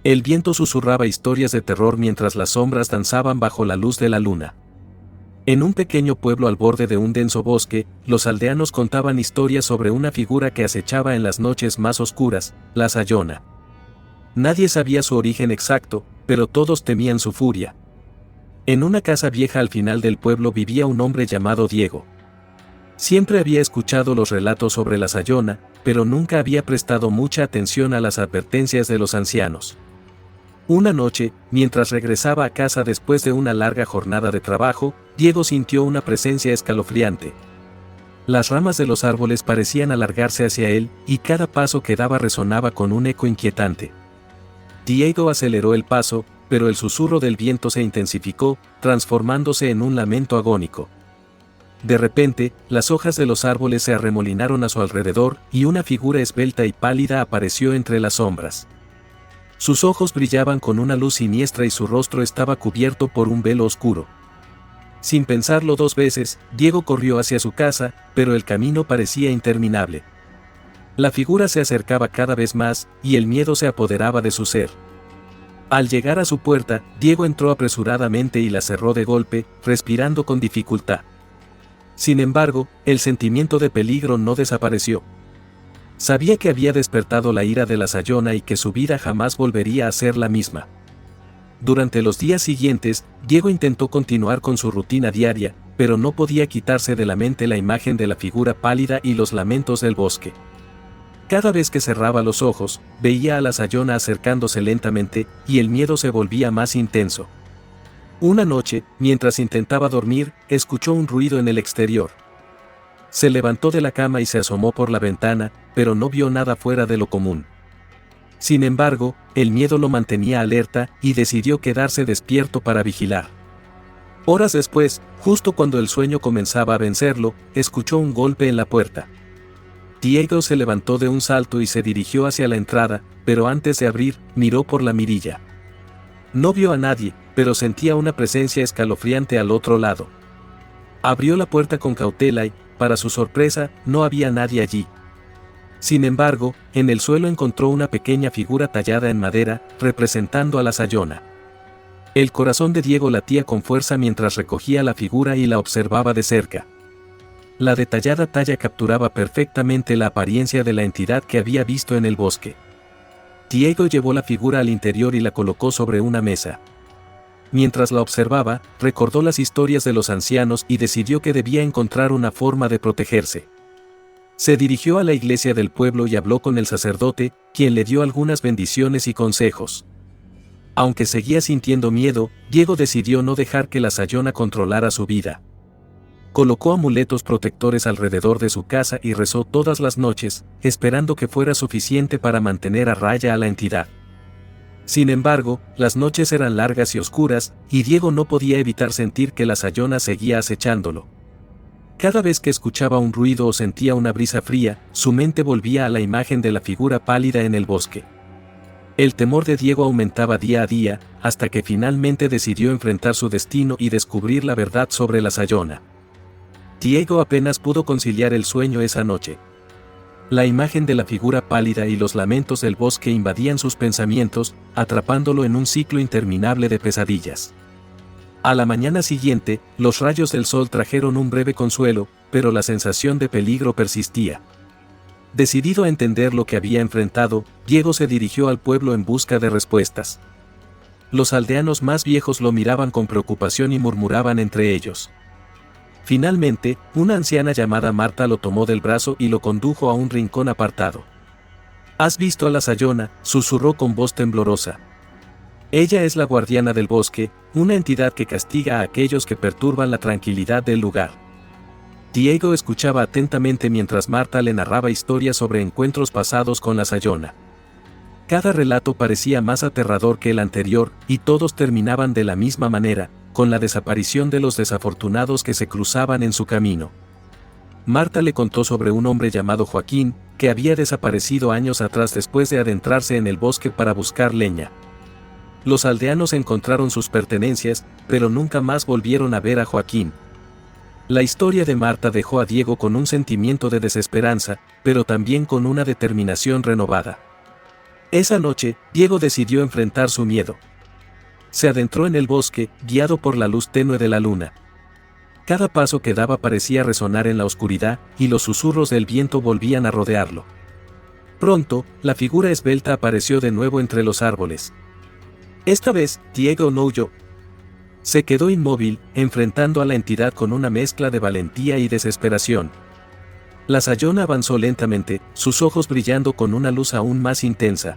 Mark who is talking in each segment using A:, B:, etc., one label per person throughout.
A: El viento susurraba historias de terror mientras las sombras danzaban bajo la luz de la luna. En un pequeño pueblo al borde de un denso bosque, los aldeanos contaban historias sobre una figura que acechaba en las noches más oscuras, la Sayona. Nadie sabía su origen exacto, pero todos temían su furia. En una casa vieja al final del pueblo vivía un hombre llamado Diego. Siempre había escuchado los relatos sobre la Sayona, pero nunca había prestado mucha atención a las advertencias de los ancianos. Una noche, mientras regresaba a casa después de una larga jornada de trabajo, Diego sintió una presencia escalofriante. Las ramas de los árboles parecían alargarse hacia él, y cada paso que daba resonaba con un eco inquietante. Diego aceleró el paso, pero el susurro del viento se intensificó, transformándose en un lamento agónico. De repente, las hojas de los árboles se arremolinaron a su alrededor, y una figura esbelta y pálida apareció entre las sombras. Sus ojos brillaban con una luz siniestra y su rostro estaba cubierto por un velo oscuro. Sin pensarlo dos veces, Diego corrió hacia su casa, pero el camino parecía interminable. La figura se acercaba cada vez más, y el miedo se apoderaba de su ser. Al llegar a su puerta, Diego entró apresuradamente y la cerró de golpe, respirando con dificultad. Sin embargo, el sentimiento de peligro no desapareció. Sabía que había despertado la ira de la Sayona y que su vida jamás volvería a ser la misma. Durante los días siguientes, Diego intentó continuar con su rutina diaria, pero no podía quitarse de la mente la imagen de la figura pálida y los lamentos del bosque. Cada vez que cerraba los ojos, veía a la Sayona acercándose lentamente, y el miedo se volvía más intenso. Una noche, mientras intentaba dormir, escuchó un ruido en el exterior. Se levantó de la cama y se asomó por la ventana, pero no vio nada fuera de lo común. Sin embargo, el miedo lo mantenía alerta y decidió quedarse despierto para vigilar. Horas después, justo cuando el sueño comenzaba a vencerlo, escuchó un golpe en la puerta. Diego se levantó de un salto y se dirigió hacia la entrada, pero antes de abrir, miró por la mirilla. No vio a nadie, pero sentía una presencia escalofriante al otro lado. Abrió la puerta con cautela y, para su sorpresa, no había nadie allí. Sin embargo, en el suelo encontró una pequeña figura tallada en madera, representando a la Sayona. El corazón de Diego latía con fuerza mientras recogía la figura y la observaba de cerca. La detallada talla capturaba perfectamente la apariencia de la entidad que había visto en el bosque. Diego llevó la figura al interior y la colocó sobre una mesa. Mientras la observaba, recordó las historias de los ancianos y decidió que debía encontrar una forma de protegerse. Se dirigió a la iglesia del pueblo y habló con el sacerdote, quien le dio algunas bendiciones y consejos. Aunque seguía sintiendo miedo, Diego decidió no dejar que la Sayona controlara su vida. Colocó amuletos protectores alrededor de su casa y rezó todas las noches, esperando que fuera suficiente para mantener a raya a la entidad. Sin embargo, las noches eran largas y oscuras, y Diego no podía evitar sentir que la Sayona seguía acechándolo. Cada vez que escuchaba un ruido o sentía una brisa fría, su mente volvía a la imagen de la figura pálida en el bosque. El temor de Diego aumentaba día a día, hasta que finalmente decidió enfrentar su destino y descubrir la verdad sobre la Sayona. Diego apenas pudo conciliar el sueño esa noche. La imagen de la figura pálida y los lamentos del bosque invadían sus pensamientos, atrapándolo en un ciclo interminable de pesadillas. A la mañana siguiente, los rayos del sol trajeron un breve consuelo, pero la sensación de peligro persistía. Decidido a entender lo que había enfrentado, Diego se dirigió al pueblo en busca de respuestas. Los aldeanos más viejos lo miraban con preocupación y murmuraban entre ellos. Finalmente, una anciana llamada Marta lo tomó del brazo y lo condujo a un rincón apartado. «¿Has visto a la Sayona?», susurró con voz temblorosa. «Ella es la guardiana del bosque, una entidad que castiga a aquellos que perturban la tranquilidad del lugar». Diego escuchaba atentamente mientras Marta le narraba historias sobre encuentros pasados con la Sayona. Cada relato parecía más aterrador que el anterior, y todos terminaban de la misma manera, con la desaparición de los desafortunados que se cruzaban en su camino. Marta le contó sobre un hombre llamado Joaquín, que había desaparecido años atrás después de adentrarse en el bosque para buscar leña. Los aldeanos encontraron sus pertenencias, pero nunca más volvieron a ver a Joaquín. La historia de Marta dejó a Diego con un sentimiento de desesperanza, pero también con una determinación renovada. Esa noche, Diego decidió enfrentar su miedo. Se adentró en el bosque, guiado por la luz tenue de la luna. Cada paso que daba parecía resonar en la oscuridad, y los susurros del viento volvían a rodearlo. Pronto, la figura esbelta apareció de nuevo entre los árboles. Esta vez, Diego no huyó. Se quedó inmóvil, enfrentando a la entidad con una mezcla de valentía y desesperación. La Sayona avanzó lentamente, sus ojos brillando con una luz aún más intensa.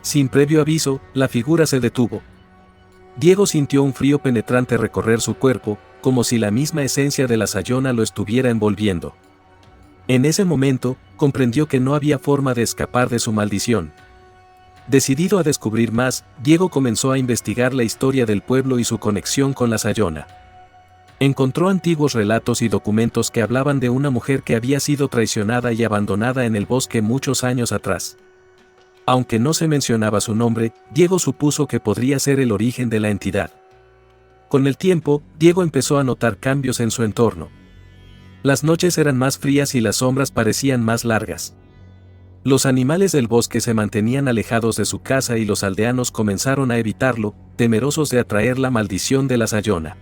A: Sin previo aviso, la figura se detuvo. Diego sintió un frío penetrante recorrer su cuerpo, como si la misma esencia de la Sayona lo estuviera envolviendo. En ese momento, comprendió que no había forma de escapar de su maldición. Decidido a descubrir más, Diego comenzó a investigar la historia del pueblo y su conexión con la Sayona. Encontró antiguos relatos y documentos que hablaban de una mujer que había sido traicionada y abandonada en el bosque muchos años atrás. Aunque no se mencionaba su nombre, Diego supuso que podría ser el origen de la entidad. Con el tiempo, Diego empezó a notar cambios en su entorno. Las noches eran más frías y las sombras parecían más largas. Los animales del bosque se mantenían alejados de su casa y los aldeanos comenzaron a evitarlo, temerosos de atraer la maldición de la Sayona.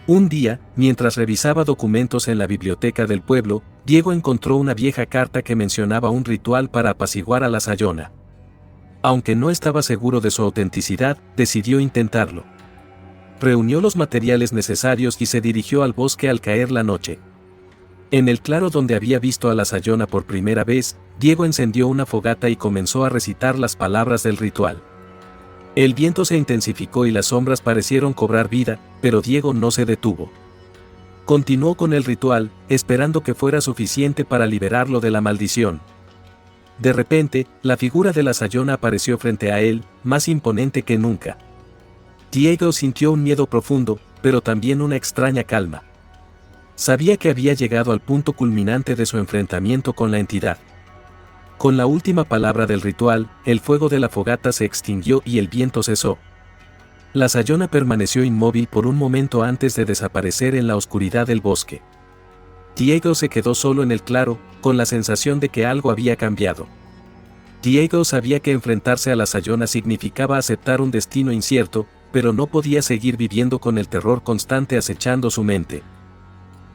A: Un día, mientras revisaba documentos en la biblioteca del pueblo, Diego encontró una vieja carta que mencionaba un ritual para apaciguar a la Sayona. Aunque no estaba seguro de su autenticidad, decidió intentarlo. Reunió los materiales necesarios y se dirigió al bosque al caer la noche. En el claro donde había visto a la Sayona por primera vez, Diego encendió una fogata y comenzó a recitar las palabras del ritual. El viento se intensificó y las sombras parecieron cobrar vida, pero Diego no se detuvo. Continuó con el ritual, esperando que fuera suficiente para liberarlo de la maldición. De repente, la figura de la Sayona apareció frente a él, más imponente que nunca. Diego sintió un miedo profundo, pero también una extraña calma. Sabía que había llegado al punto culminante de su enfrentamiento con la entidad. Con la última palabra del ritual, el fuego de la fogata se extinguió y el viento cesó. La Sayona permaneció inmóvil por un momento antes de desaparecer en la oscuridad del bosque. Diego se quedó solo en el claro, con la sensación de que algo había cambiado. Diego sabía que enfrentarse a la Sayona significaba aceptar un destino incierto, pero no podía seguir viviendo con el terror constante acechando su mente.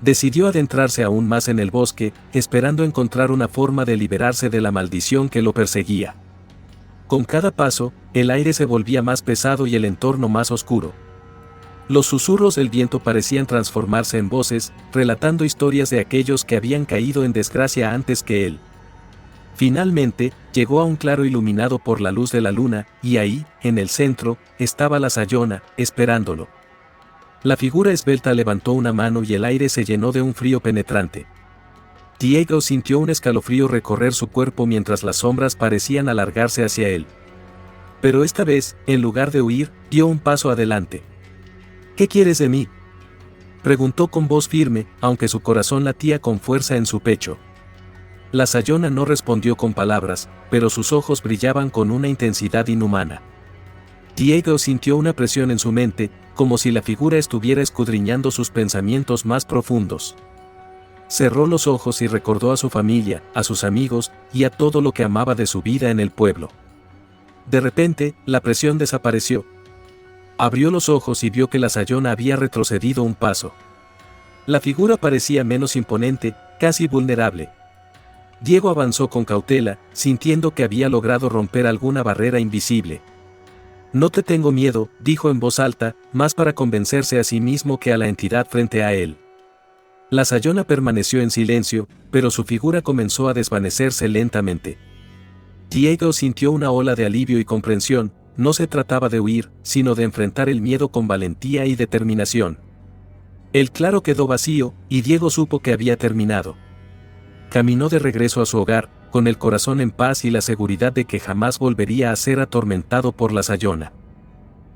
A: Decidió adentrarse aún más en el bosque, esperando encontrar una forma de liberarse de la maldición que lo perseguía. Con cada paso, el aire se volvía más pesado y el entorno más oscuro. Los susurros del viento parecían transformarse en voces, relatando historias de aquellos que habían caído en desgracia antes que él. Finalmente, llegó a un claro iluminado por la luz de la luna, y ahí, en el centro, estaba la Sayona, esperándolo. La figura esbelta levantó una mano y el aire se llenó de un frío penetrante. Diego sintió un escalofrío recorrer su cuerpo mientras las sombras parecían alargarse hacia él. Pero esta vez, en lugar de huir, dio un paso adelante. ¿Qué quieres de mí?, preguntó con voz firme, aunque su corazón latía con fuerza en su pecho. La Sayona no respondió con palabras, pero sus ojos brillaban con una intensidad inhumana. Diego sintió una presión en su mente, como si la figura estuviera escudriñando sus pensamientos más profundos. Cerró los ojos y recordó a su familia, a sus amigos, y a todo lo que amaba de su vida en el pueblo. De repente, la presión desapareció. Abrió los ojos y vio que la Sayona había retrocedido un paso. La figura parecía menos imponente, casi vulnerable. Diego avanzó con cautela, sintiendo que había logrado romper alguna barrera invisible. No te tengo miedo, dijo en voz alta, más para convencerse a sí mismo que a la entidad frente a él. La Sayona permaneció en silencio, pero su figura comenzó a desvanecerse lentamente. Diego sintió una ola de alivio y comprensión, no se trataba de huir, sino de enfrentar el miedo con valentía y determinación. El claro quedó vacío, y Diego supo que había terminado. Caminó de regreso a su hogar, con el corazón en paz y la seguridad de que jamás volvería a ser atormentado por la Sayona.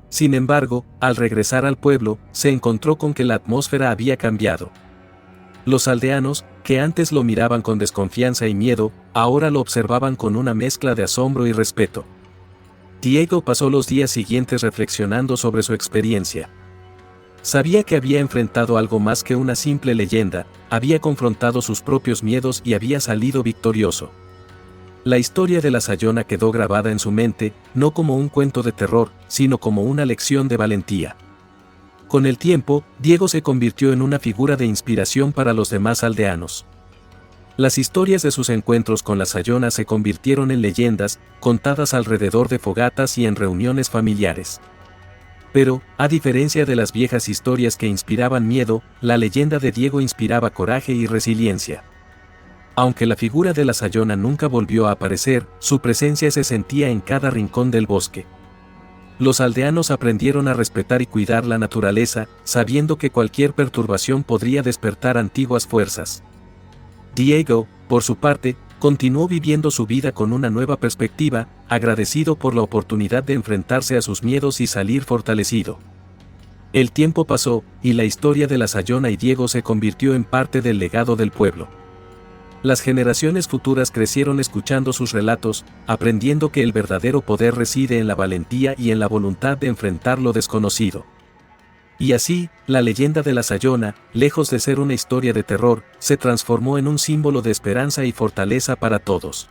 A: Sin embargo, al regresar al pueblo, se encontró con que la atmósfera había cambiado. Los aldeanos, que antes lo miraban con desconfianza y miedo, ahora lo observaban con una mezcla de asombro y respeto. Diego pasó los días siguientes reflexionando sobre su experiencia. Sabía que había enfrentado algo más que una simple leyenda, había confrontado sus propios miedos y había salido victorioso. La historia de la Sayona quedó grabada en su mente, no como un cuento de terror, sino como una lección de valentía. Con el tiempo, Diego se convirtió en una figura de inspiración para los demás aldeanos. Las historias de sus encuentros con la Sayona se convirtieron en leyendas, contadas alrededor de fogatas y en reuniones familiares. Pero, a diferencia de las viejas historias que inspiraban miedo, la leyenda de Diego inspiraba coraje y resiliencia. Aunque la figura de la Sayona nunca volvió a aparecer, su presencia se sentía en cada rincón del bosque. Los aldeanos aprendieron a respetar y cuidar la naturaleza, sabiendo que cualquier perturbación podría despertar antiguas fuerzas. Diego, por su parte, continuó viviendo su vida con una nueva perspectiva, agradecido por la oportunidad de enfrentarse a sus miedos y salir fortalecido. El tiempo pasó, y la historia de la Sayona y Diego se convirtió en parte del legado del pueblo. Las generaciones futuras crecieron escuchando sus relatos, aprendiendo que el verdadero poder reside en la valentía y en la voluntad de enfrentar lo desconocido. Y así, la leyenda de la Sayona, lejos de ser una historia de terror, se transformó en un símbolo de esperanza y fortaleza para todos.